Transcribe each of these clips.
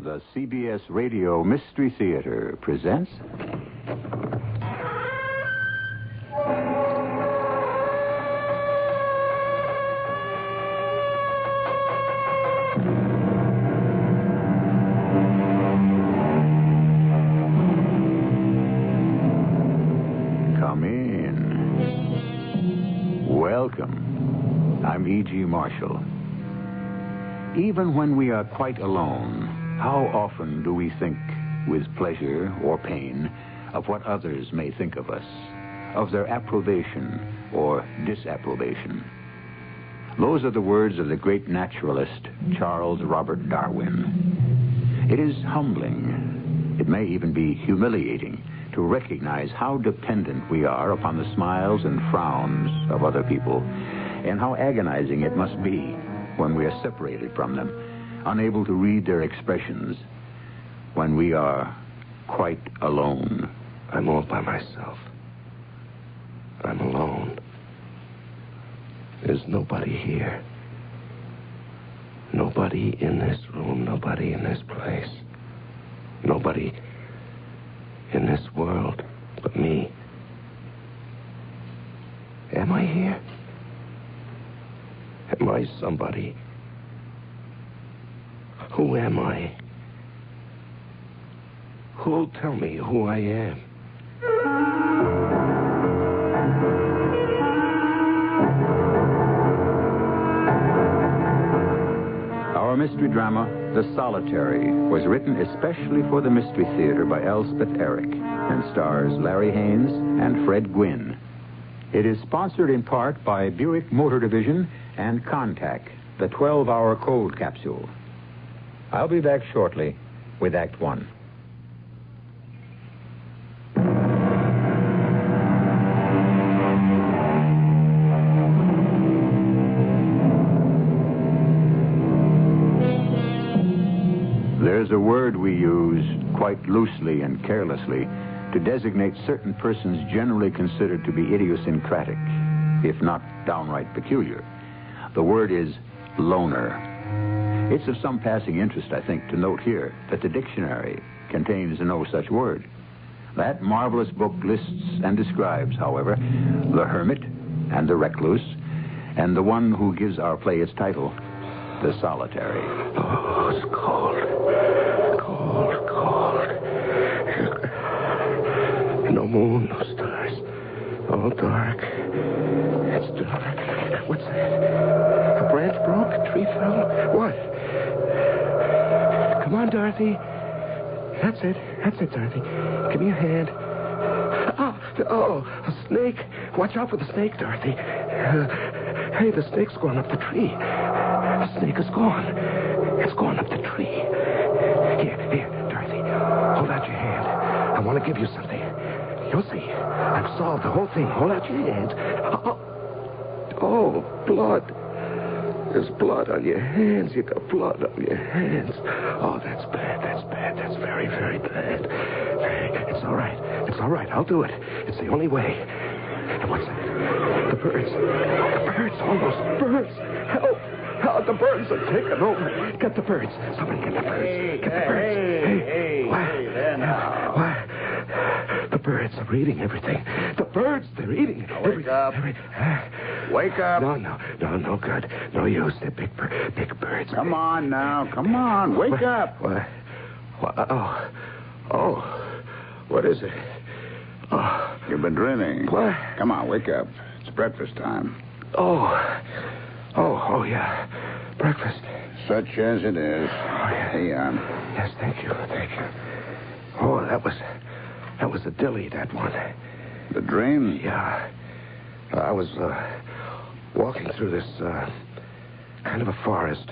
The CBS Radio Mystery Theater presents... Come in. Welcome. I'm E.G. Marshall. Even when we are quite alone, how often do we think, with pleasure or pain, of what others may think of us, of their approbation or disapprobation? Those are the words of the great naturalist, Charles Robert Darwin. It is humbling, it may even be humiliating, to recognize how dependent we are upon the smiles and frowns of other people, and how agonizing it must be when we are separated from them, unable to read their expressions, when we are quite alone. I'm all by myself. I'm alone. There's nobody here. Nobody in this room, nobody in this place. Nobody in this world but me. Am I here? Am I somebody? Who am I? Who'll tell me who I am? Our mystery drama, The Solitary, was written especially for the Mystery Theater by Elspeth Eric and stars Larry Haines and Fred Gwynne. It is sponsored in part by Buick Motor Division and Contact, the 12-hour cold capsule. I'll be back shortly with Act One. There's a word we use quite loosely and carelessly to designate certain persons generally considered to be idiosyncratic, if not downright peculiar. The word is loner. It's of some passing interest, I think, to note here that the dictionary contains no such word. That marvelous book lists and describes, however, the hermit and the recluse, and the one who gives our play its title, The Solitary. Oh, it's cold. Cold, cold. No moon, no stars. All dark. It's dark. What's that? A branch broke? A tree fell? What? Come on, Dorothy. That's it, Dorothy. Give me a hand. Oh, a snake. Watch out for the snake, Dorothy. Hey, the snake's gone up the tree. The snake is gone. It's gone up the tree. Here, Dorothy. Hold out your hand. I want to give you something. You'll see. I've solved the whole thing. Hold out your hand. Oh, blood. There's blood on your hands. You got blood on your hands. Oh, that's bad. That's very, very bad. It's all right. I'll do it. It's the only way. And what's that? The birds. All those birds. Help. The birds are taking over. Get the birds. Somebody get the birds. Get the birds. Hey, there now. Why? The birds are eating everything. The birds, they're eating Wake up. Wake up. No good. No use. They're big birds. Come on now. Come on. Wake up. What? Oh. What is it? Oh. You've been dreaming. What? Come on, wake up. It's breakfast time. Oh, yeah. Breakfast. Such as it is. Oh, yeah. Here. Yes, thank you. Oh, that was a dilly, that one. The dream? Yeah. I was walking through this kind of a forest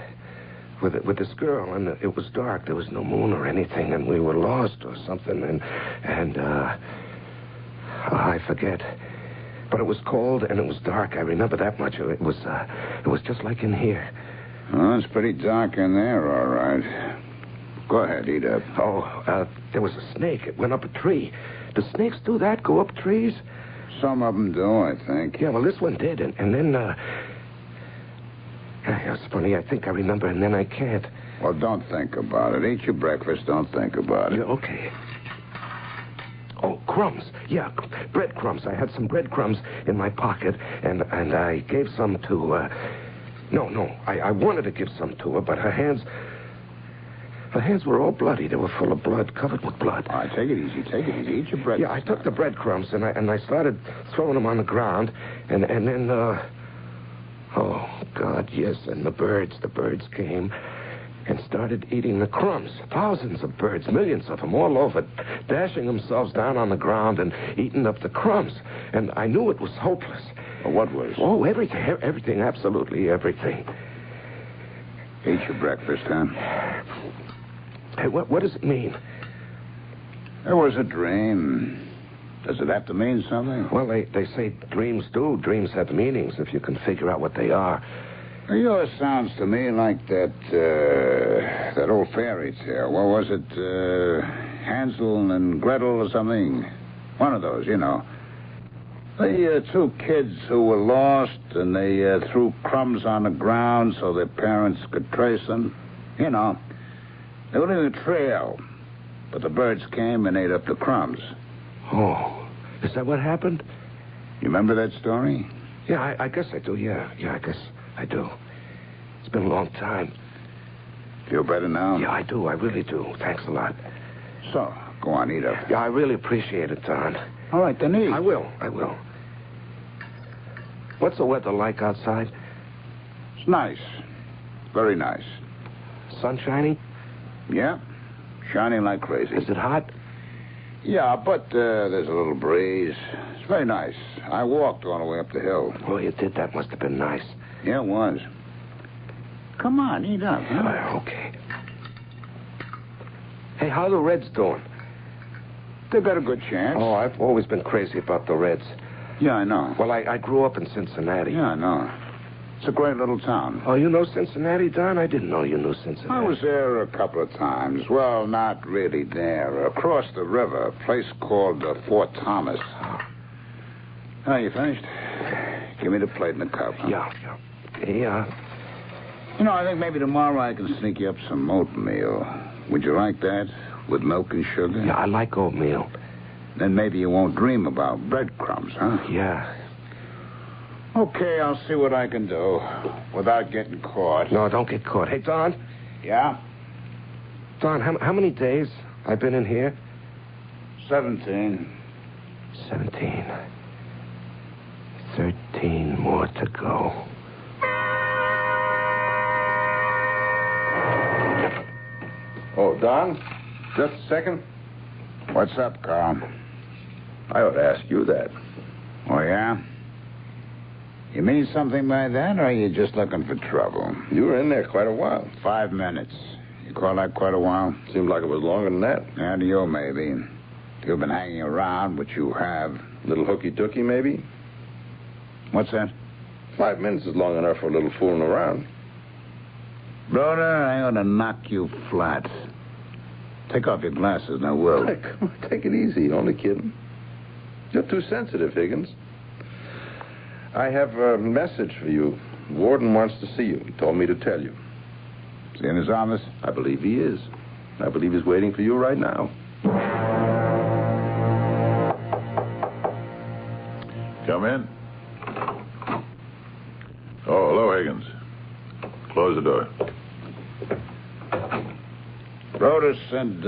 with this girl, and it was dark. There was no moon or anything, and we were lost or something, and I forget. But it was cold and it was dark. I remember that much. It was just like in here. Oh, it's pretty dark in there, all right. Go ahead, eat up. There was a snake. It went up a tree. Do snakes do that? Go up trees? Some of them do, I think. Yeah, well, this one did. And then, it's funny. I think I remember, and then I can't. Well, don't think about it. Eat your breakfast. Don't think about it. Yeah, okay. Oh, crumbs. Yeah, breadcrumbs. I had some breadcrumbs in my pocket, and I gave some to, I wanted to give some to her, but her hands were all bloody. They were full of blood, covered with blood. All right, take it easy. Take it easy. Eat your breakfast. Yeah, I took the breadcrumbs, and I started throwing them on the ground, and then, oh, God, yes, and the birds came and started eating the crumbs. Thousands of birds, millions of them, all over, dashing themselves down on the ground and eating up the crumbs. And I knew it was hopeless. Well, what was? Oh, everything, absolutely everything. Eat your breakfast, huh? Hey, what does it mean? It was a dream. Does it have to mean something? Well, they say dreams do. Dreams have meanings if you can figure out what they are. Yours sounds to me like that old fairy tale. What was it? Hansel and Gretel or something? One of those, you know. The two kids who were lost, and they threw crumbs on the ground so their parents could trace them. You know, they were leaving a trail, but the birds came and ate up the crumbs. Oh, is that what happened? You remember that story? Yeah, I guess I do, yeah. Yeah, I guess I do. It's been a long time. Feel better now? Yeah, I do. I really do. Thanks a lot. So, go on, eat up. Yeah, I really appreciate it, Don. All right, then eat. I will. What's the weather like outside? It's nice. Very nice. Sun shining? Yeah, shining like crazy. Is it hot? Yeah, but there's a little breeze. It's very nice. I walked all the way up the hill. Oh, you did? That must have been nice. Yeah, it was. Come on, eat up. Huh? Okay. Hey, how are the Reds doing? They've got a good chance. Oh, I've always been crazy about the Reds. Yeah, I know. Well, I grew up in Cincinnati. Yeah, I know. It's a great little town. Oh, you know Cincinnati, Don? I didn't know you knew Cincinnati. I was there a couple of times. Well, not really there. Across the river, a place called Fort Thomas. Oh, you finished? Give me the plate and the cup. Huh? Yeah. You know, I think maybe tomorrow I can sneak you up some oatmeal. Would you like that? With milk and sugar? Yeah, I like oatmeal. Then maybe you won't dream about breadcrumbs, huh? Yeah. Okay, I'll see what I can do without getting caught. No, don't get caught. Hey, Don. Yeah? Don, how many days I've been in here? 17. 17. 13 more to go. Oh, Don? Just a second. What's up, Carl? I ought to ask you that. Oh, yeah? You mean something by that, or are you just looking for trouble? You were in there quite a while. 5 minutes. You call that quite a while? Seemed like it was longer than that. Yeah, to you, maybe. You've been hanging around, which you have. Little hooky-tooky, maybe? What's that? 5 minutes is long enough for a little fooling around. Brother, I ought to knock you flat. Take off your glasses and I will. Hey, come on, take it easy. Only kidding. You're too sensitive, Higgins. I have a message for you. The warden wants to see you. He told me to tell you. Is he in his office? I believe he is. I believe he's waiting for you right now. Come in. Oh, hello, Higgins. Close the door. Rhoda said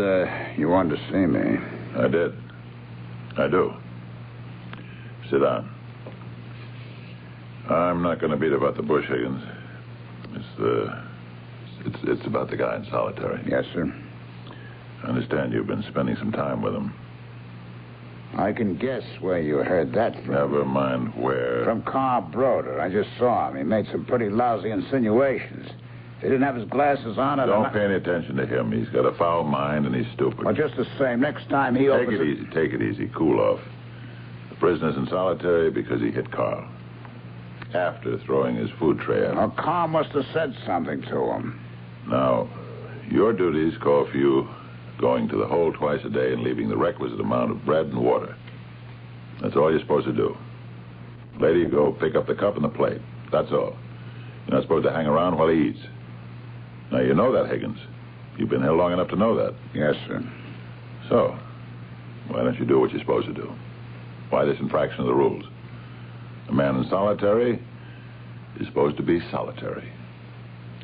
you wanted to see me. I did. I do. Sit down. I'm not going to beat about the bush, Higgins. It's about the guy in solitary. Yes, sir. I understand you've been spending some time with him. I can guess where you heard that from. Never mind where. From Carl Broder. I just saw him. He made some pretty lousy insinuations. If he didn't have his glasses on... Don't pay any attention to him. He's got a foul mind and he's stupid. Well, just the same. Next time he Take it easy. Cool off. The prisoner's in solitary because he hit Carl. After throwing his food tray at him. Well, Carl must have said something to him. Now, your duties call for you going to the hole twice a day and leaving the requisite amount of bread and water. That's all you're supposed to do. Later you go pick up the cup and the plate. That's all. You're not supposed to hang around while he eats. Now, you know that, Higgins. You've been here long enough to know that. Yes, sir. So, why don't you do what you're supposed to do? Why this infraction of the rules? A man in solitary is supposed to be solitary.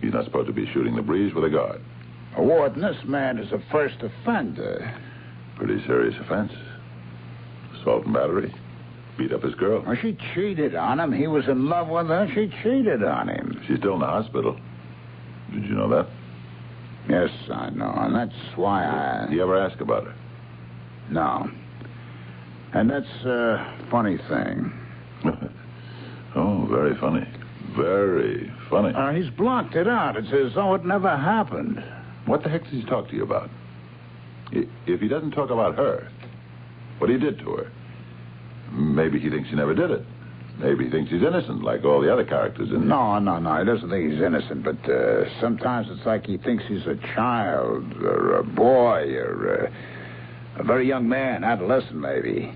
He's not supposed to be shooting the breeze with a guard. Warden, this man is a first offender. Pretty serious offense. Assault and battery. Beat up his girl. Well, she cheated on him. He was in love with her. She cheated on him. She's still in the hospital. Did you know that? Yes, I know. And that's why I... Did you ever ask about her? No. And that's a funny thing. Oh, very funny. Very funny. He's blocked it out. It's as though it never happened. What the heck does he talk to you about? If he doesn't talk about her, what he did to her, maybe he thinks he never did it. Maybe he thinks he's innocent, like all the other characters in... No. He doesn't think he's innocent, but sometimes it's like he thinks he's a child or a boy or a very young man, adolescent maybe.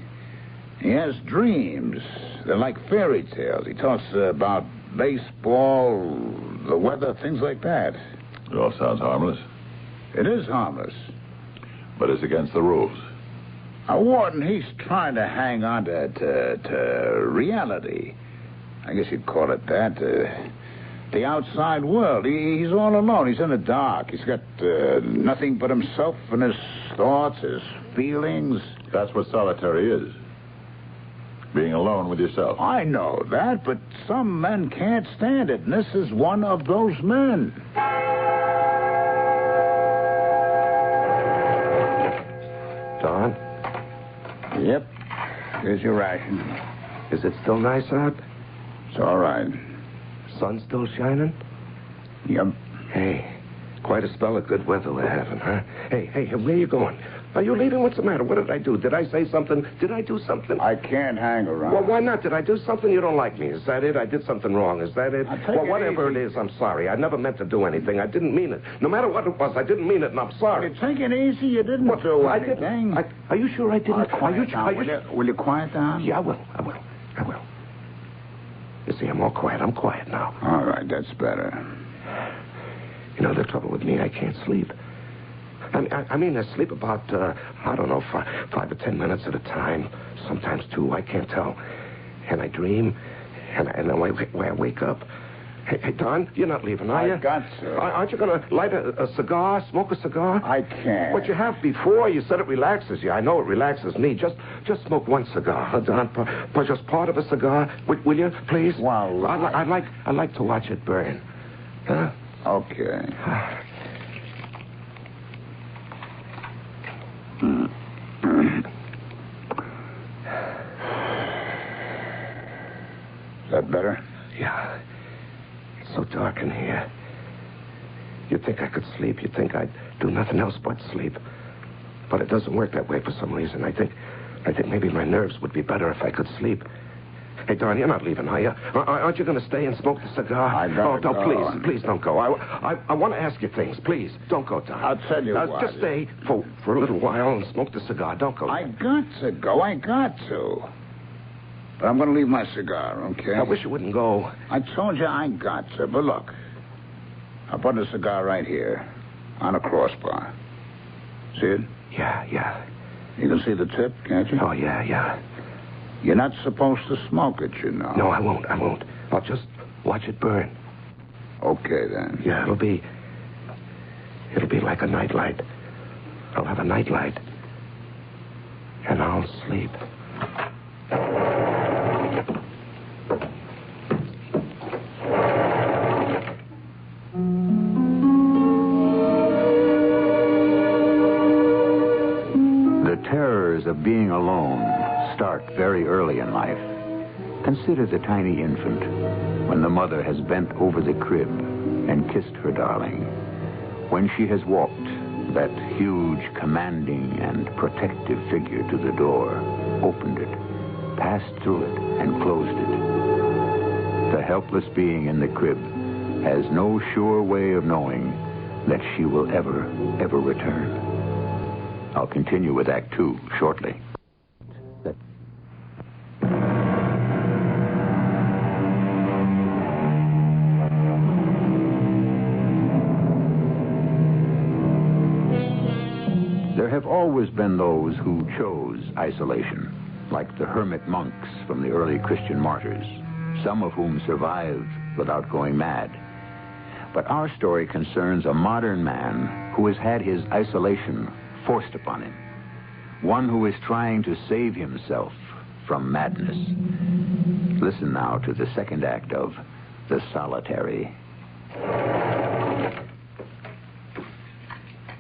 He has dreams. They're like fairy tales. He talks about baseball, the weather, things like that. It all sounds harmless. It is harmless. But it's against the rules. Warden, he's trying to hang on to reality. I guess you'd call it that. The outside world. He's all alone. He's in the dark. He's got nothing but himself and his thoughts, his feelings. That's what solitary is. Being alone with yourself. I know that, but some men can't stand it, and this is one of those men. Don? Yep. Here's your ration. Is it still nice out? It's all right. Sun still shining? Yep. Hey, quite a spell of good weather we're having, huh? Hey, where are you going? Are you leaving? What's the matter? What did I do? Did I say something? Did I do something? I can't hang around. Well, why not? Did I do something? You don't like me. Is that it? I did something wrong. Is that it? Well, whatever it is, I'm sorry. I never meant to do anything. I didn't mean it. No matter what it was, I didn't mean it, and I'm sorry. Take it easy. You didn't do I anything. Are you sure I didn't? Will you quiet down? Yeah, I will. You see, I'm all quiet. I'm quiet now. All right, that's better. You know, the trouble with me, I can't sleep. I mean, I sleep about, I don't know, 5 or 10 minutes at a time. Sometimes 2, I can't tell. And I dream, and then when I wake up... Hey, Don, you're not leaving, are you? I got to. Aren't you going to light a cigar, smoke a cigar? I can't. But you have before. You said it relaxes you. I know it relaxes me. Just smoke one cigar, huh, Don? Just part of a cigar. Will you, please? Well, I'd like to watch it burn. Huh? Okay. Is that better? Yeah. It's so dark in here. You'd think I could sleep. You'd think I'd do nothing else but sleep. But it doesn't work that way for some reason. I think maybe my nerves would be better if I could sleep. Hey, Don, you're not leaving, are you? Aren't you going to stay and smoke the cigar? Don't, please don't go. I want to ask you things. Please, don't go, Don. I'll tell you what. Just stay for a little while and smoke the cigar. Don't go. I got to go. I got to. But I'm going to leave my cigar, okay? I wish you wouldn't go. I told you I got to. But look, I put a cigar right here on a crossbar. See it? Yeah. You can see the tip, can't you? Oh, yeah. You're not supposed to smoke it, you know. No, I won't. I'll just watch it burn. Okay, then. Yeah, it'll be like a nightlight. I'll have a nightlight. And I'll sleep. The terrors of being alone start very early in life. Consider the tiny infant when the mother has bent over the crib and kissed her darling. When she has walked that huge, commanding, and protective figure to the door, opened it, passed through it, and closed it. The helpless being in the crib has no sure way of knowing that she will ever return. I'll continue with Act 2 shortly. There have always been those who chose isolation, like the hermit monks from the early Christian martyrs, some of whom survived without going mad. But our story concerns a modern man who has had his isolation forced upon him, one who is trying to save himself from madness. Listen now to the second act of The Solitary.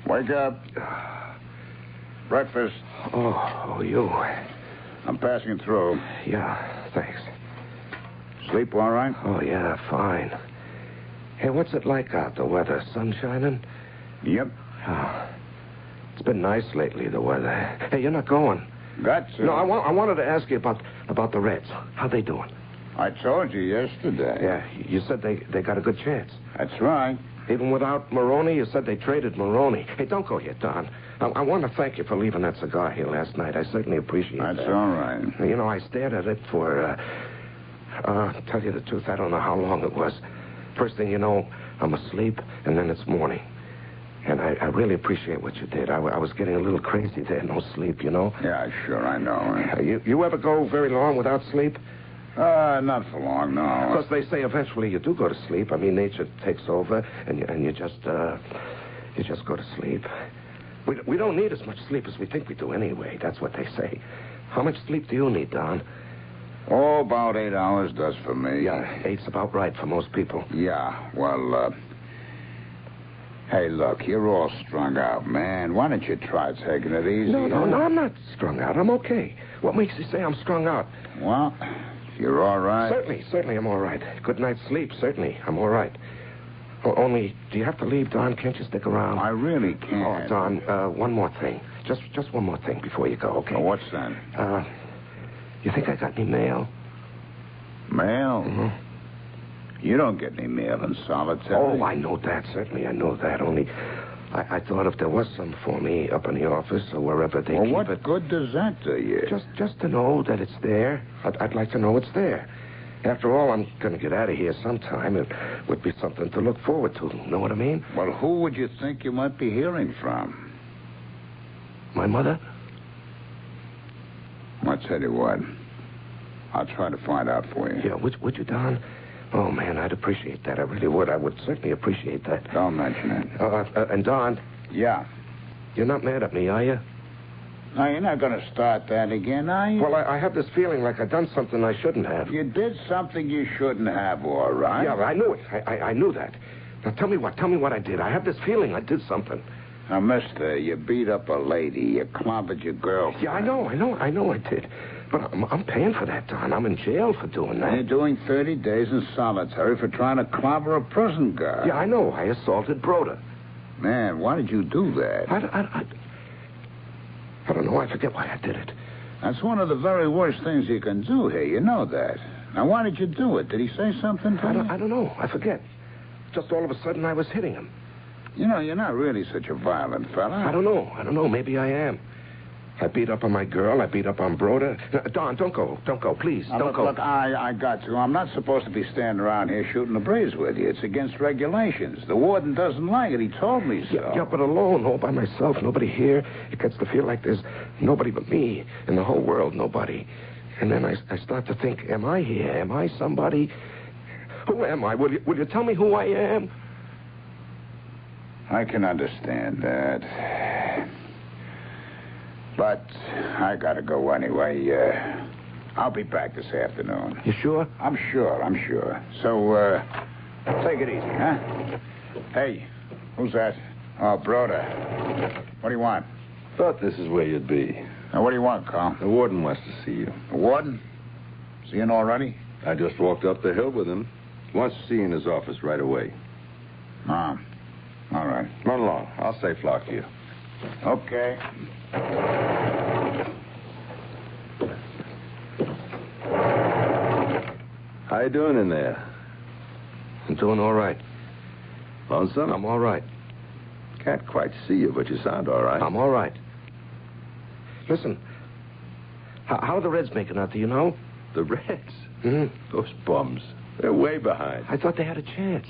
Wake up. Breakfast. Oh, you. I'm passing through. Yeah, thanks. Sleep all right? Oh, yeah, fine. Hey, what's it like out, the weather? Sun shining? Yep. Oh, it's been nice lately, the weather. Hey, you're not going. Got to. No, I wanted to ask you about the Reds. How they doing? I told you yesterday. Yeah, you said they got a good chance. That's right. Even without Maroney, you said they traded Maroney. Hey, don't go yet, Don. I want to thank you for leaving that cigar here last night. I certainly appreciate that. That's all right. You know, I stared at it for, tell you the truth, I don't know how long it was. First thing you know, I'm asleep, and then it's morning. And I really appreciate what you did. I was getting a little crazy there, no sleep, you know? Yeah, sure, I know. You ever go very long without sleep? Not for long, no. Of course, they say eventually you do go to sleep. I mean, nature takes over, and you just go to sleep. We don't need as much sleep as we think we do anyway. That's what they say. How much sleep do you need, Don? Oh, about 8 hours does for me. Yeah, 8's about right for most people. Yeah, well, hey, look, you're all strung out, man. Why don't you try taking it easy? No, I'm not strung out. I'm okay. What makes you say I'm strung out? Well, you're all right. Certainly I'm all right. Good night's sleep, certainly. I'm all right. Only, do you have to leave, Don? Can't you stick around? I really can't. Oh, Don, one more thing. Just one more thing before you go, okay? Oh, what's that? You think I got any mail? Mail? Mm-hmm. You don't get any mail in solitary. Oh, I know that. Certainly, I know that. Only, I thought if there was some for me up in the office or wherever they keep it... Well, what good does that do you? Just to know that it's there. I'd like to know it's there. After all, I'm going to get out of here sometime. It would be something to look forward to. Know what I mean? Well, who would you think you might be hearing from? My mother? I'll tell you what. I'll try to find out for you. Yeah, would you, Don? Oh, man, I'd appreciate that. I really would. I would certainly appreciate that. Don't mention it. And, Don... Yeah? You're not mad at me, are you? No, you're not going to start that again, are you? Well, I have this feeling like I've done something I shouldn't have. You did something you shouldn't have, all right? Yeah, I knew it. I knew that. Now, tell me what I did. I have this feeling I did something. Now, mister, you beat up a lady. You clobbered your girlfriend. Yeah, I know I did. But I'm paying for that, Don. I'm in jail for doing that. You're doing 30 days in solitary for trying to clobber a prison guard. Yeah, I know. I assaulted Broda. Man, why did you do that? I don't know. I forget why I did it. That's one of the very worst things you can do here. You know that. Now, why did you do it? Did he say something to you? I don't know. I forget. Just all of a sudden, I was hitting him. You know, you're not really such a violent fella. I don't know. Maybe I am. I beat up on my girl. I beat up on Broda. Don, don't go. Don't go. Please, don't go. Look, I got you. I'm not supposed to be standing around here shooting the breeze with you. It's against regulations. The warden doesn't like it. He told me so. Yeah, but alone, all by myself, nobody here. It gets to feel like there's nobody but me in the whole world, nobody. And then I start to think, am I here? Am I somebody? Who am I? Will you tell me who I am? I can understand that. But I gotta go anyway. I'll be back this afternoon. You sure? I'm sure. So, take it easy, huh? Hey, who's that? Oh, Broda. What do you want? Thought this is where you'd be. Now, what do you want, Carl? The warden wants to see you. The warden? Is he in already? I just walked up the hill with him. He wants to see you in his office right away. Ah, all right. Run along. I'll say flock to you. Okay. How you doing in there? I'm doing all right. Lonesome? I'm all right. Can't quite see you, but you sound all right. I'm all right. Listen, how are the Reds making out, do you know? The Reds? Mm-hmm. Those bums. They're way behind. I thought they had a chance.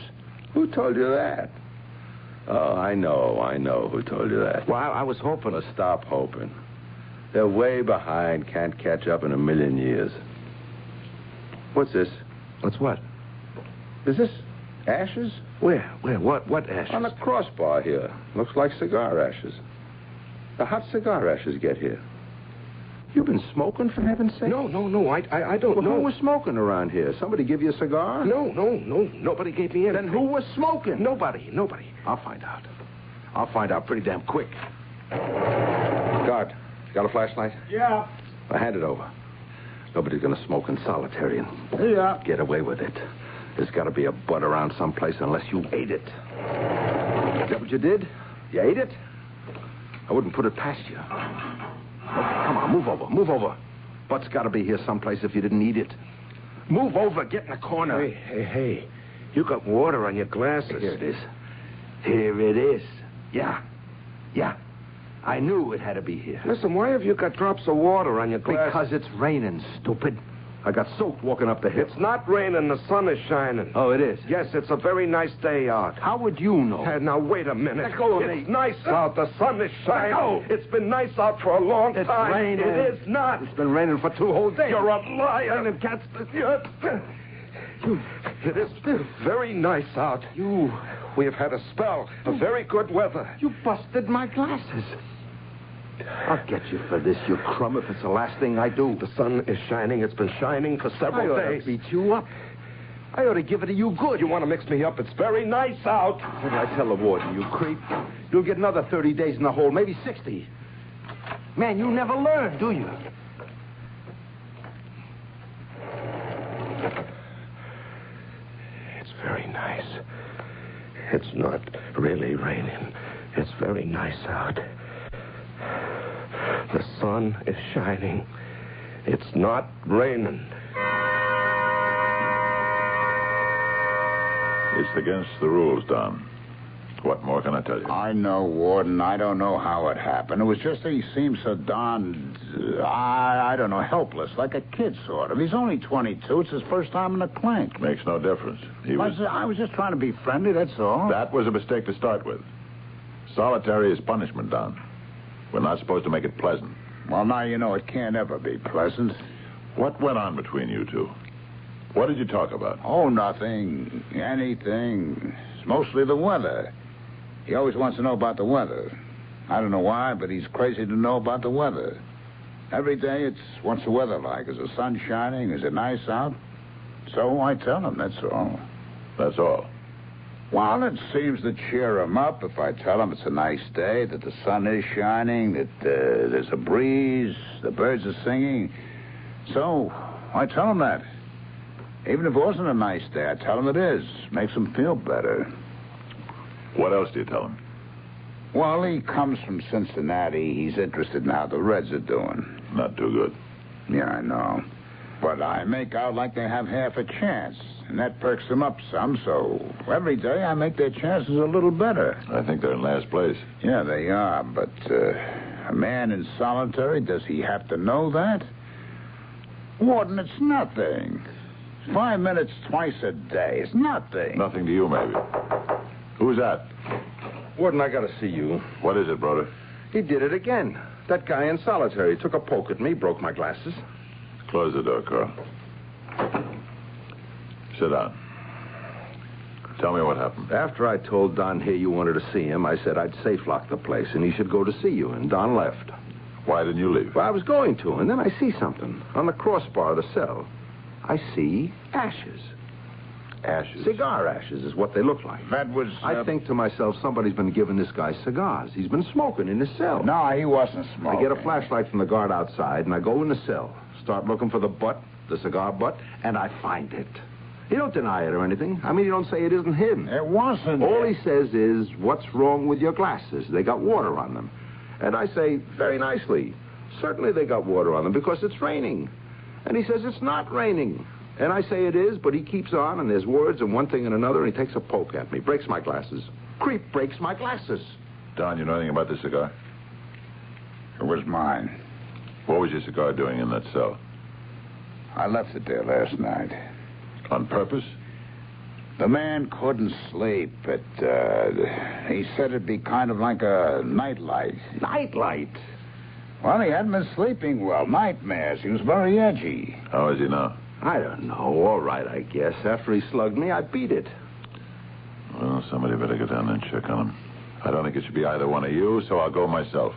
Who told you that? Oh, I know who told you that. Well, I was hoping to... Stop hoping. They're way behind, can't catch up in a million years. What's this? What's what? Is this ashes? Where? What ashes? On the crossbar here. Looks like cigar ashes. Now, how'd cigar ashes get here? You've been smoking, for heaven's sake? No, I don't know. Who was smoking around here? Somebody give you a cigar? No, nobody gave me anything. Then who was smoking? Nobody. I'll find out pretty damn quick. Guard, got a flashlight? Yeah. Well, hand it over. Nobody's gonna smoke in solitary and Yeah. get away with it. There's got to be a butt around someplace unless you ate it. Is that what you did? You ate it? I wouldn't put it past you. Okay, come on, move over. Butt's got to be here someplace if you didn't eat it. Move over, get in the corner. Hey. You got water on your glasses. Here it is. Yeah. I knew it had to be here. Listen, why have you got drops of water on your glasses? Because it's raining, stupid. I got soaked walking up the hill. It's not raining. The sun is shining. Oh, it is? Yes, it's a very nice day out. How would you know? Now, wait a minute. Let go of me. It's nice out. The sun is shining. Go. It's been nice out for a long time. It's raining. It is not. It's been raining for 2 whole days. You're a liar. It is very nice out. We have had a spell of very good weather. You busted my glasses. I'll get you for this, you crumb, if it's the last thing I do. The sun is shining. It's been shining for several days. I beat you up. I ought to give it to you good. You want to mix me up? It's very nice out. What did I tell the warden, you creep? You'll get another 30 days in the hole, maybe 60. Man, you never learn, do you? It's very nice. It's not really raining. It's very nice out. The sun is shining. It's not raining. It's against the rules, Don. What more can I tell you? I know, Warden. I don't know how it happened. It was just that he seemed so darned, I don't know, helpless, like a kid, sort of. He's only 22. It's his first time in a clank. Makes no difference. I was just trying to be friendly, that's all. That was a mistake to start with. Solitary is punishment, Don. We're not supposed to make it pleasant. Well, now you know it can't ever be pleasant. What went on between you two? What did you talk about? Oh, nothing. Anything. It's mostly the weather. He always wants to know about the weather. I don't know why, but he's crazy to know about the weather. Every day it's, what's the weather like? Is the sun shining? Is it nice out? So I tell him, that's all. That's all. Well, it seems to cheer him up if I tell him it's a nice day, that the sun is shining, that there's a breeze, the birds are singing. So I tell him that. Even if it wasn't a nice day, I tell him it is. Makes him feel better. What else do you tell him? Well, he comes from Cincinnati. He's interested in how the Reds are doing. Not too good. Yeah, I know. But I make out like they have half a chance. And that perks them up some, so every day I make their chances a little better. I think they're in last place. Yeah, they are, but a man in solitary, does he have to know that? Warden, it's nothing. 5 minutes twice a day. It's nothing. Nothing to you, maybe. Who's that? Warden, I gotta see you. What is it, brother? He did it again. That guy in solitary took a poke at me, broke my glasses. Close the door, Carl. Sit down. Tell me what happened. After I told Don here you wanted to see him, I said I'd safe lock the place and he should go to see you, and Don left. Why didn't you leave? Well, I was going to, and then I see something. On the crossbar of the cell, I see ashes. Ashes? Cigar ashes is what they look like. That was... I think to myself, somebody's been giving this guy cigars. He's been smoking in his cell. No, he wasn't smoking. I get a flashlight from the guard outside, and I go in the cell, start looking for the butt, the cigar butt, and I find it. He don't deny it or anything. I mean, he don't say it isn't him. It wasn't. All he says is, what's wrong with your glasses? They got water on them. And I say, very nicely, certainly they got water on them because it's raining. And he says, it's not raining. And I say it is, but he keeps on, and there's words and one thing and another, and he takes a poke at me, breaks my glasses. Creep breaks my glasses. Don, you know anything about this cigar? It was mine. What was your cigar doing in that cell? I left it there last night. On purpose? The man couldn't sleep. He said it'd be kind of like a nightlight. Nightlight? Well, he hadn't been sleeping well. Nightmares. He was very edgy. How is he now? I don't know. All right, I guess. After he slugged me, I beat it. Well, somebody better go down there and check on him. I don't think it should be either one of you, so I'll go myself.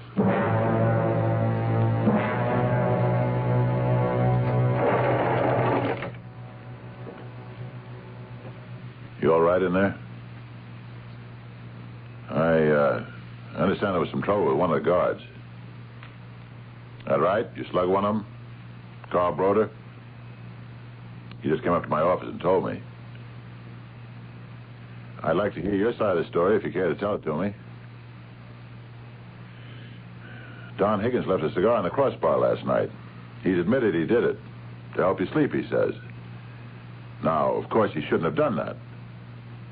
You all right in there? I understand there was some trouble with one of the guards. That right? You slugged one of them? Carl Broder? He just came up to my office and told me. I'd like to hear your side of the story if you care to tell it to me. Don Higgins left a cigar on the crossbar last night. He's admitted he did it. To help you sleep, he says. Now, of course, he shouldn't have done that.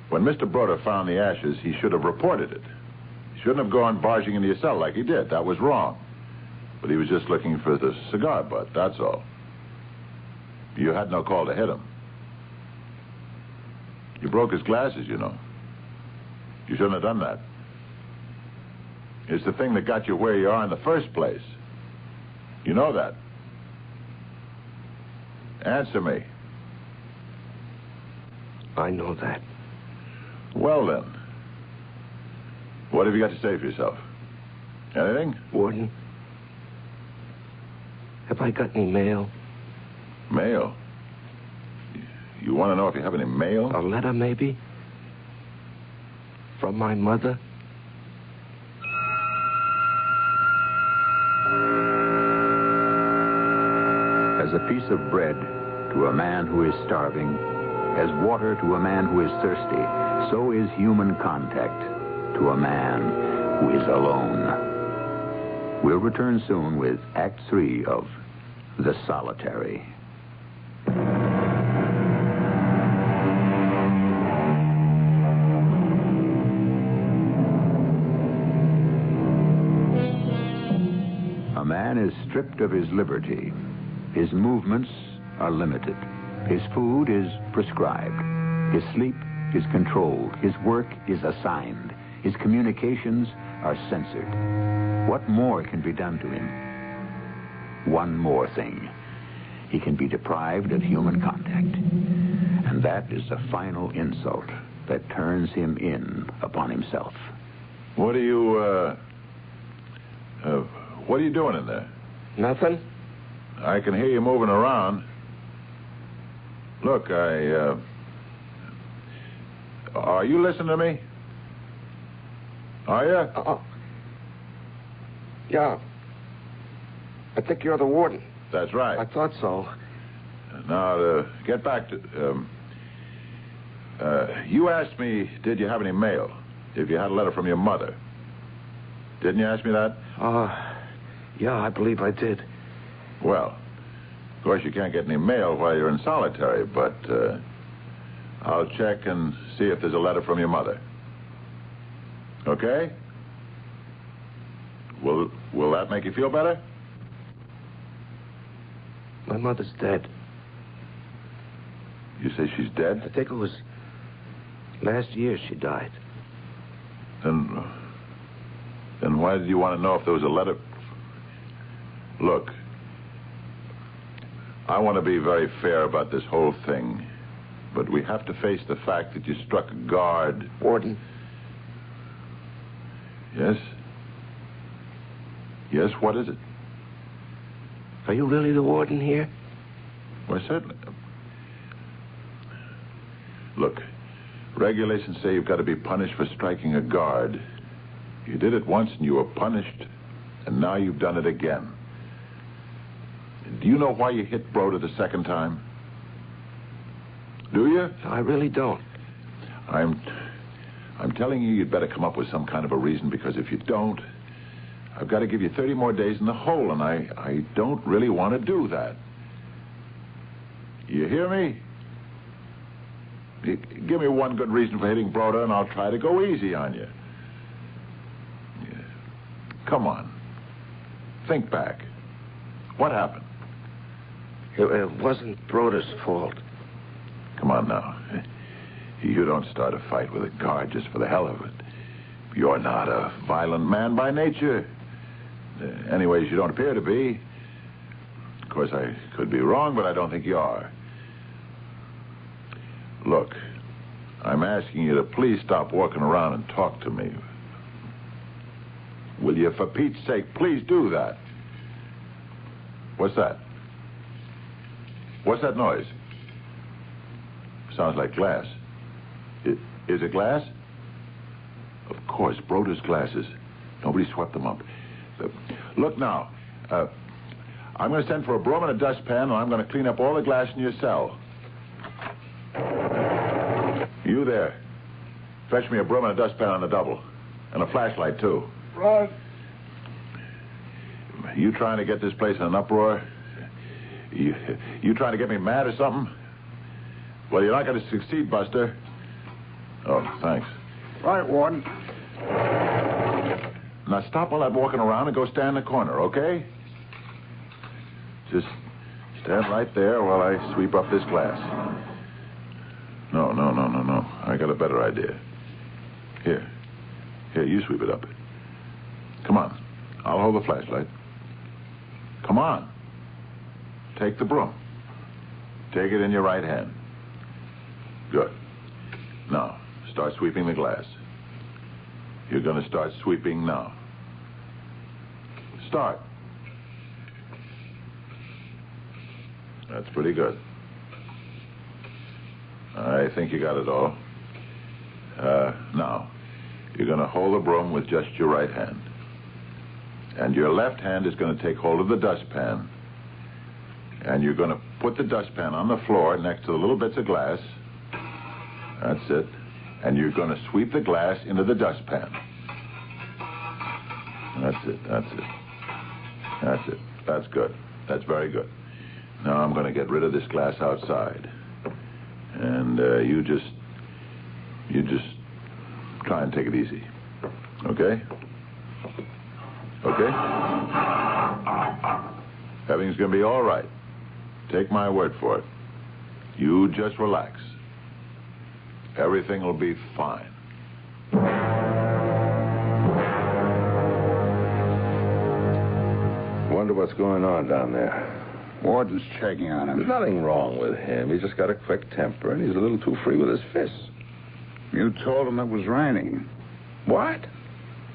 When Mr. Broder found the ashes, he should have reported it. He shouldn't have gone barging into your cell like he did. That was wrong. But he was just looking for the cigar butt, that's all. You had no call to hit him. You broke his glasses, you know. You shouldn't have done that. It's the thing that got you where you are in the first place. You know that. Answer me. I know that. Well, then. What have you got to say for yourself? Anything? Warden, have I got any mail? Mail? You want to know if you have any mail? A letter, maybe? From my mother? As a piece of bread to a man who is starving, as water to a man who is thirsty, so is human contact to a man who is alone. We'll return soon with Act 3 of The Solitary. A man is stripped of his liberty. His movements are limited. His food is prescribed. His sleep is controlled. His work is assigned. His communications are censored. What more can be done to him? One more thing. He can be deprived of human contact. And that is the final insult that turns him in upon himself. What are you doing in there? Nothing? I can hear you moving around. Look, are you listening to me? Are you? Yeah. I think you're the warden. That's right. I thought so. Now, to get back to... you asked me, did you have any mail? If you had a letter from your mother. Didn't you ask me that? Yeah, I believe I did. Well, of course you can't get any mail while you're in solitary, but I'll check and see if there's a letter from your mother. Okay? Will that make you feel better? My mother's dead. You say she's dead? I think it was last year she died. Then why did you want to know if there was a letter? Look, I want to be very fair about this whole thing, but we have to face the fact that you struck a guard. Warden. Yes? Yes, what is it? Are you really the warden here? Why, certainly. Look, regulations say you've got to be punished for striking a guard. You did it once and you were punished, and now you've done it again. Do you know why you hit Broder the second time? Do you? I really don't. I'm telling you, you'd better come up with some kind of a reason, because if you don't, I've got to give you 30 more days in the hole, and I don't really want to do that. You hear me? Give me one good reason for hitting Broder, and I'll try to go easy on you. Yeah. Come on. Think back. What happened? It wasn't Broder's fault. Come on now. You don't start a fight with a guard just for the hell of it. You're not a violent man by nature. Anyways, you don't appear to be. Of course, I could be wrong, but I don't think you are. Look, I'm asking you to please stop walking around and talk to me. Will you, for Pete's sake, please do that? What's that? What's that noise? Sounds like glass. Is it glass? Of course, Broder's glasses. Nobody swept them up. Look now. I'm going to send for a broom and a dustpan, and I'm going to clean up all the glass in your cell. You there. Fetch me a broom and a dustpan on the double. And a flashlight, too. Right. You trying to get this place in an uproar? You trying to get me mad or something? Well, you're not going to succeed, Buster. Oh, thanks. Right, Warden. Now stop all that walking around and go stand in the corner, okay? Just stand right there while I sweep up this glass. No. I got a better idea. Here, you sweep it up. Come on. I'll hold the flashlight. Come on. Take the broom. Take it in your right hand. Good. Now, start sweeping the glass. You're going to start sweeping now. Start. That's pretty good. I think you got it all. Now, you're going to hold the broom with just your right hand. And your left hand is going to take hold of the dustpan. And you're going to put the dustpan on the floor next to the little bits of glass. That's it. And you're going to sweep the glass into the dustpan. That's it. That's good. That's very good. Now I'm going to get rid of this glass outside. And you just try and take it easy. Okay? Okay? Everything's going to be all right. Take my word for it. You just relax. Everything will be fine. Wonder what's going on down there. Warden's checking on him. There's nothing wrong with him. He's just got a quick temper, and he's a little too free with his fists. You told him it was raining. What?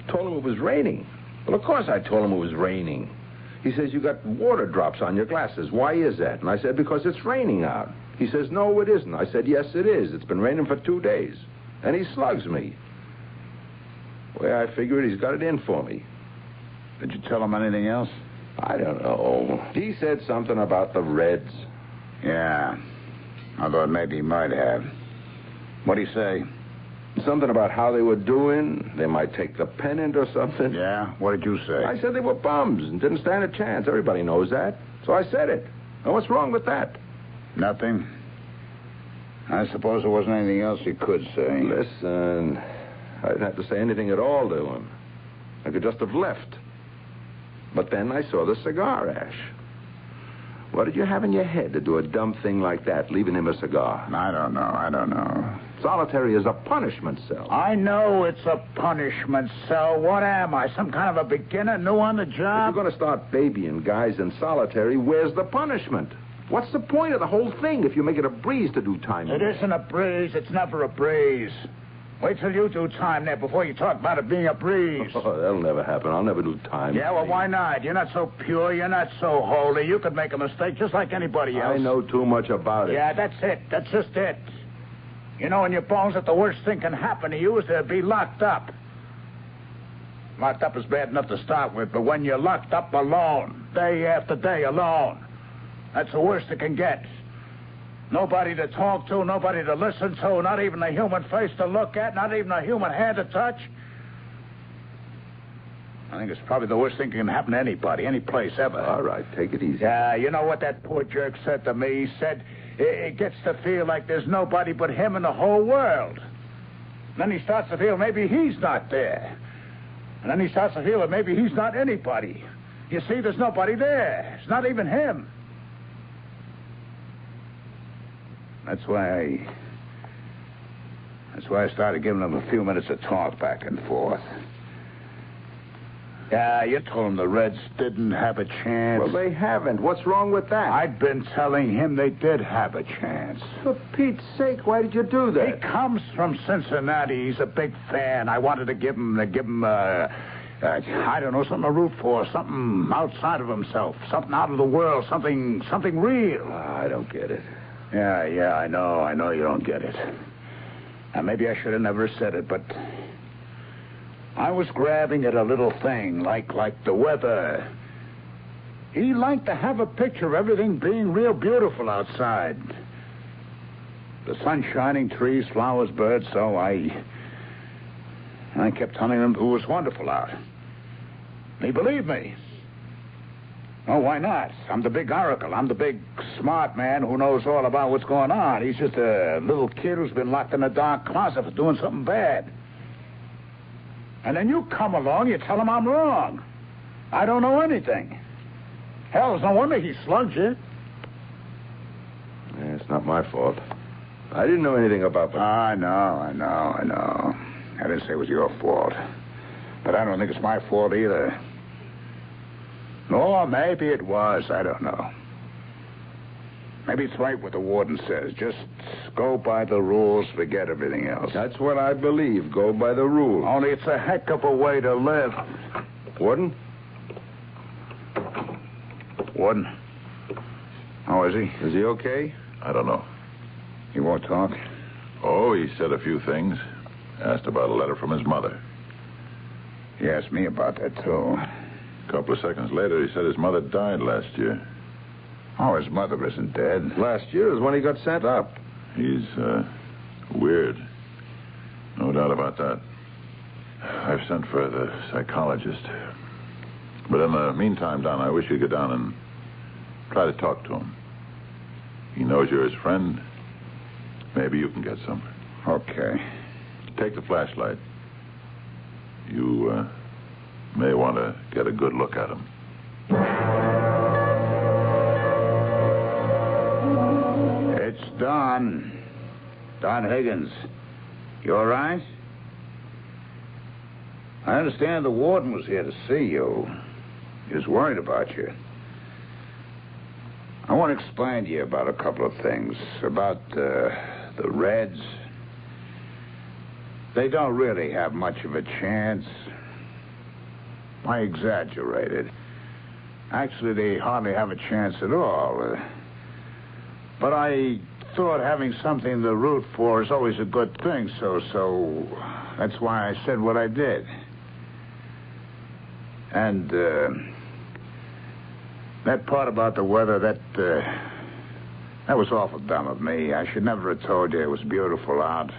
Told him it was raining. Well, of course I told him it was raining. He says, you got water drops on your glasses. Why is that? And I said, because it's raining out. He says, no, it isn't. I said, yes, it is. It's been raining for 2 days. And he slugs me. The way I figure it, he's got it in for me. Did you tell him anything else? I don't know. He said something about the Reds. Yeah. I thought maybe he might have. What'd he say? Something about how they were doing. They might take the pennant or something. Yeah? What did you say? I said they were bums and didn't stand a chance. Everybody knows that. So I said it. Now, what's wrong with that? Nothing. I suppose there wasn't anything else you could say. Listen, I didn't have to say anything at all to him. I could just have left. But then I saw the cigar ash. What did you have in your head to do a dumb thing like that, leaving him a cigar? I don't know. Solitary is a punishment cell. I know it's a punishment cell. What am I, some kind of a beginner, new on the If job? you're going to start babying guys in solitary, where's the punishment? What's the point of the whole thing if you make it a breeze to do time? It isn't a breeze. It's never a breeze. Wait till you do time there before you talk about it being a breeze. Oh, that'll never happen. I'll never do time. Yeah, well, why not? You're not so pure. You're not so holy. You could make a mistake just like anybody else. I know too much about it. Yeah, that's it. That's just it. You know in your bones that the worst thing can happen to you is to be locked up. Locked up is bad enough to start with, but when you're locked up alone, day after day alone, that's the worst it can get. Nobody to talk to, nobody to listen to, not even a human face to look at, not even a human hand to touch. I think it's probably the worst thing that can happen to anybody, any place, ever. All right, take it easy. Yeah, you know what that poor jerk said to me? He said it gets to feel like there's nobody but him in the whole world. Then he starts to feel maybe he's not there. And then he starts to feel that maybe he's not anybody. You see, there's nobody there. It's not even him. That's why That's why I started giving him a few minutes of talk back and forth. Yeah, you told him the Reds didn't have a chance. Well, they haven't. What's wrong with that? I've been telling him they did have a chance. For Pete's sake, why did you do that? He comes from Cincinnati. He's a big fan. I wanted to give him, I don't know, something to root for, something outside of himself, something out of the world, something real. I don't get it. Yeah, I know you don't get it. Now, maybe I should have never said it, but I was grabbing at a little thing, like the weather. He liked to have a picture of everything being real beautiful outside. The sun shining, trees, flowers, birds, so I kept telling him it was wonderful out. He believed me. Oh, why not? I'm the big oracle. I'm the big smart man who knows all about what's going on. He's just a little kid who's been locked in a dark closet for doing something bad. And then you come along, you tell him I'm wrong. I don't know anything. Hell, it's no wonder he slugged you. Yeah, it's not my fault. I didn't know anything about that. I know. I didn't say it was your fault. But I don't think it's my fault either. Or maybe it was. I don't know. Maybe it's right what the warden says. Just go by the rules, forget everything else. That's what I believe. Go by the rules. Only it's a heck of a way to live. Warden? Warden? How is he? Is he okay? I don't know. He won't talk? Oh, he said a few things. Asked about a letter from his mother. He asked me about that, too. A couple of seconds later, he said his mother died last year. Oh, his mother isn't dead. Last year is when he got sent up. He's, weird. No doubt about that. I've sent for the psychologist. But in the meantime, Don, I wish you'd go down and try to talk to him. He knows you're his friend. Maybe you can get some. Okay. Take the flashlight. You, may want to get a good look at him. It's Don. Don Higgins. You all right? I understand the warden was here to see you. He was worried about you. I want to explain to you about a couple of things. About the Reds. They don't really have much of a chance. I exaggerated. Actually, they hardly have a chance at all. But I thought having something to root for is always a good thing, so that's why I said what I did. And that part about the weather, that was awful dumb of me. I should never have told you it was beautiful out.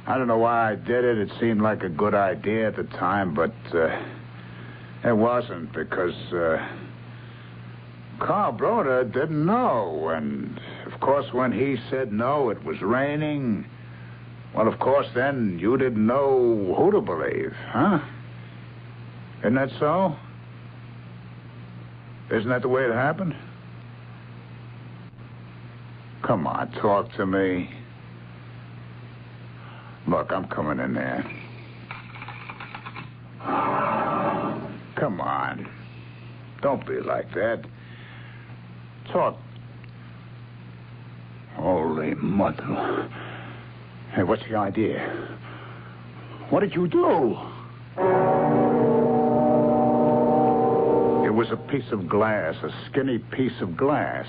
I don't know why I did it. It seemed like a good idea at the time, but it wasn't because Carl Broder didn't know. And, of course, when he said no, it was raining. Well, of course, then you didn't know who to believe, huh? Isn't that so? Isn't that the way it happened? Come on, talk to me. Look, I'm coming in there. Come on. Don't be like that. Talk. Holy mother. Hey, what's the idea? What did you do? It was a piece of glass, a skinny piece of glass.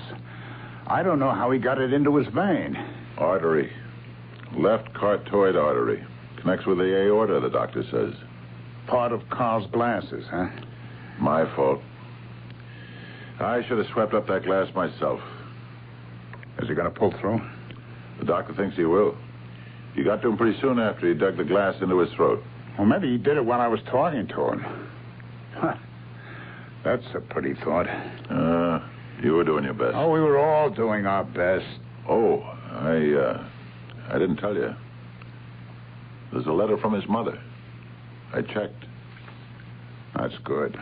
I don't know how he got it into his vein. Artery. Left carotid artery. Connects with the aorta, the doctor says. Part of Carl's glasses, huh? My fault. I should have swept up that glass myself. Is he going to pull through? The doctor thinks he will. He got to him pretty soon after he dug the glass into his throat. Well, maybe he did it when I was talking to him. Huh. That's a pretty thought. You were doing your best. Oh, we were all doing our best. Oh, I didn't tell you. There's a letter from his mother. I checked. That's good.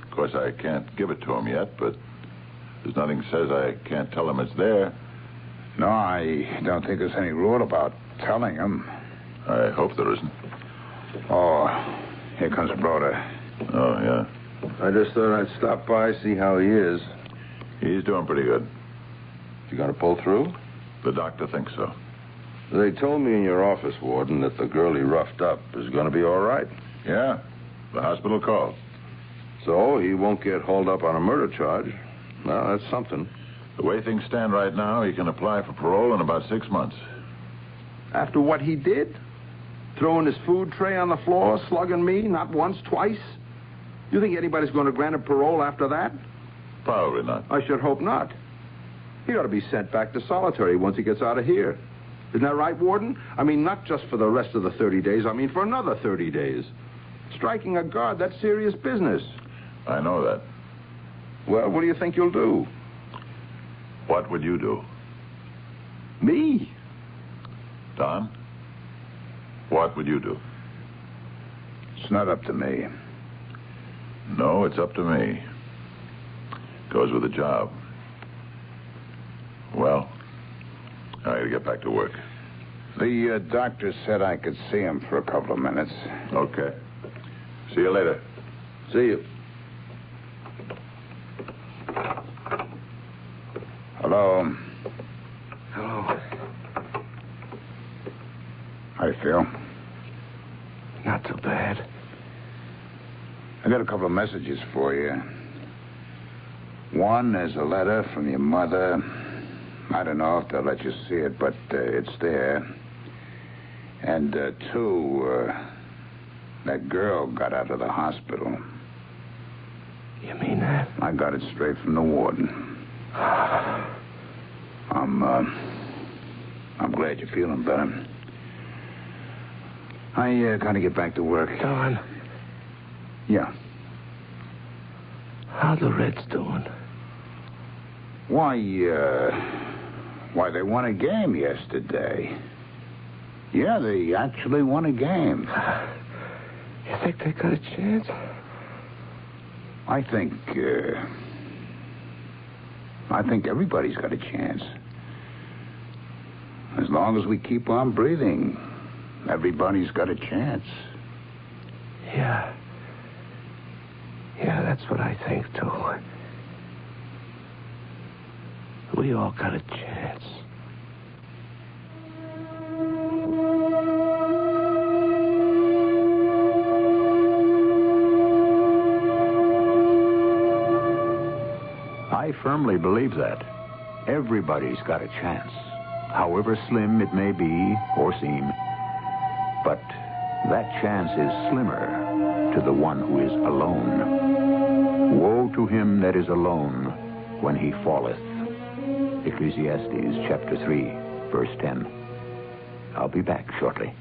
Of course, I can't give it to him yet, but there's nothing says I can't tell him it's there. No, I don't think there's any rule about telling him. I hope there isn't. Oh, here comes Broder. Oh, yeah. I just thought I'd stop by, see how he is. He's doing pretty good. You gonna pull through? The doctor thinks so. They told me in your office, Warden, that the girl he roughed up is gonna be all right. Yeah. The hospital called. So he won't get hauled up on a murder charge. Well, that's something. The way things stand right now, he can apply for parole in about 6 months. After what he did? Throwing his food tray on the floor, slugging me, not once, twice? You think anybody's going to grant him parole after that? Probably not. I should hope not. He ought to be sent back to solitary once he gets out of here. Isn't that right, Warden? I mean, not just for the rest of the 30 days. I mean, for another 30 days. Striking a guard, that's serious business. I know that. Well, what do you think you'll do? What would you do? Me? Don? What would you do? It's not up to me. No, it's up to me. Goes with the job. Well, I gotta get back to work. The doctor said I could see him for a couple of minutes. Okay. See you later. See you. Hello. Hello. How you feel? Not too bad. I got a couple of messages for you. One is a letter from your mother. I don't know if they'll let you see it, but it's there. And two, that girl got out of the hospital. You mean that? I got it straight from the warden. I'm glad you're feeling better. I gotta get back to work. Don, Yeah. how the Reds doing? Why, they won a game yesterday. Yeah, they actually won a game. You think they got a chance? I think everybody's got a chance. As long as we keep on breathing, everybody's got a chance. Yeah. Yeah, that's what I think, too. We all got a chance. I firmly believe that. Everybody's got a chance, however slim it may be or seem. But that chance is slimmer to the one who is alone. Woe to him that is alone when he falleth. Ecclesiastes chapter 3, verse 10. I'll be back shortly.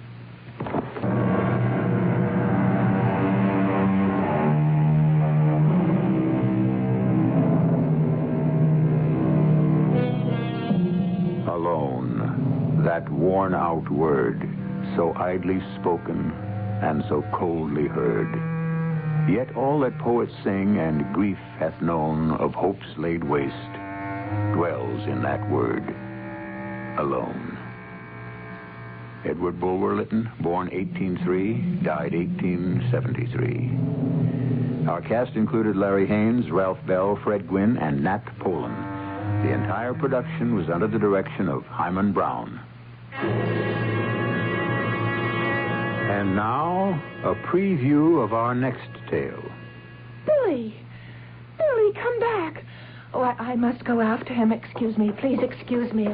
Alone, that worn-out word, so idly spoken and so coldly heard. Yet all that poets sing and grief hath known of hopes laid waste dwells in that word, alone. Edward Bulwer Lytton, born 1803, died 1873. Our cast included Larry Haines, Ralph Bell, Fred Gwynne, and Nat Polen. The entire production was under the direction of Hyman Brown. And now, a preview of our next tale. Billy! Billy, come back. Oh, I must go after him. Excuse me. Please excuse me.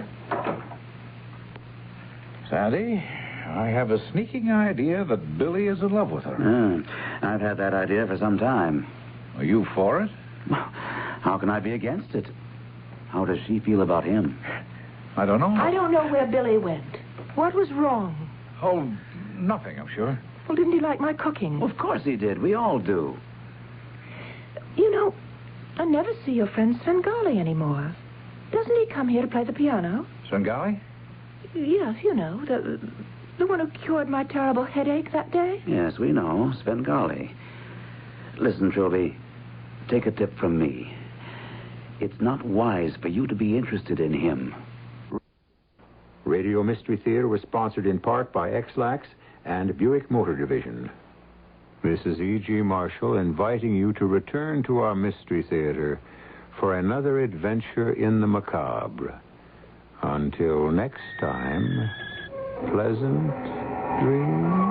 Sandy, I have a sneaking idea that Billy is in love with her. I've had that idea for some time. Are you for it? How can I be against it? How does she feel about him? I don't know. I don't know where Billy went. What was wrong? Oh, nothing, I'm sure. Well, didn't he like my cooking? Of course he did. We all do. You know, I never see your friend Svengali anymore. Doesn't he come here to play the piano? Svengali? Yes, you know, the one who cured my terrible headache that day. Yes, we know. Svengali. Listen, Trilby, take a tip from me. It's not wise for you to be interested in him. Radio Mystery Theater was sponsored in part by X-Lax and Buick Motor Division. This is E.G. Marshall inviting you to return to our Mystery Theater for another adventure in the macabre. Until next time, pleasant dreams.